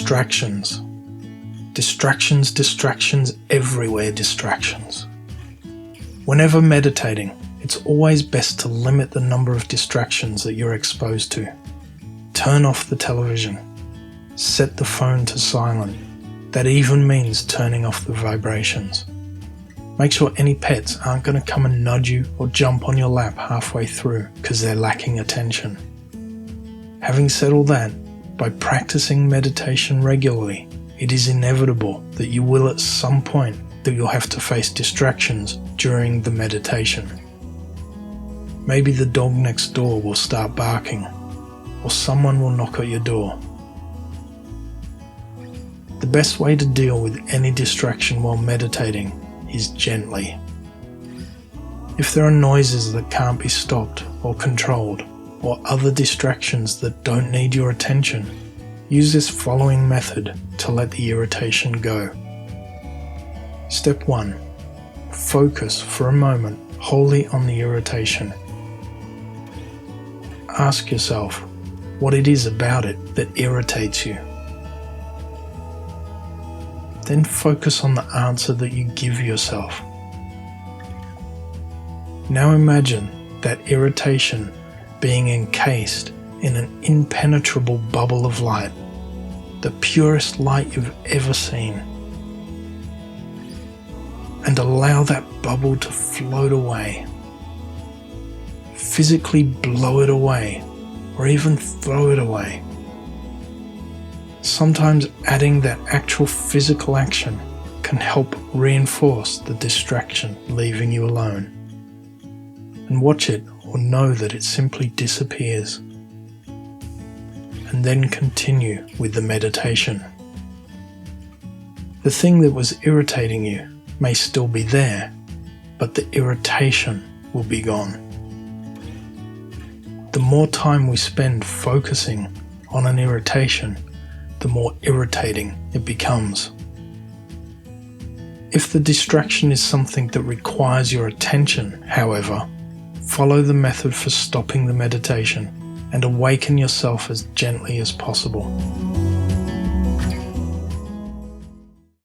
Distractions. Distractions, distractions, everywhere distractions. Whenever meditating, it's always best to limit the number of distractions that you're exposed to. Turn off the television. Set the phone to silent. That even means turning off the vibrations. Make sure any pets aren't going to come and nudge you or jump on your lap halfway through because they're lacking attention. Having said all that, by practicing meditation regularly, it is inevitable that you will at some point that you'll have to face distractions during the meditation. Maybe the dog next door will start barking, or someone will knock at your door. The best way to deal with any distraction while meditating is gently. If there are noises that can't be stopped or controlled, or other distractions that don't need your attention, use this following method to let the irritation go. Step 1. Focus for a moment wholly on the irritation. Ask yourself what it is about it that irritates you. Then focus on the answer that you give yourself. Now imagine that irritation being encased in an impenetrable bubble of light, the purest light you've ever seen. And allow that bubble to float away. Physically blow it away, or even throw it away. Sometimes adding that actual physical action can help reinforce the distraction leaving you alone. And watch it or know that it simply disappears. And then continue with the meditation. The thing that was irritating you may still be there, but the irritation will be gone. The more time we spend focusing on an irritation, the more irritating it becomes. If the distraction is something that requires your attention, however, follow the method for stopping the meditation and awaken yourself as gently as possible.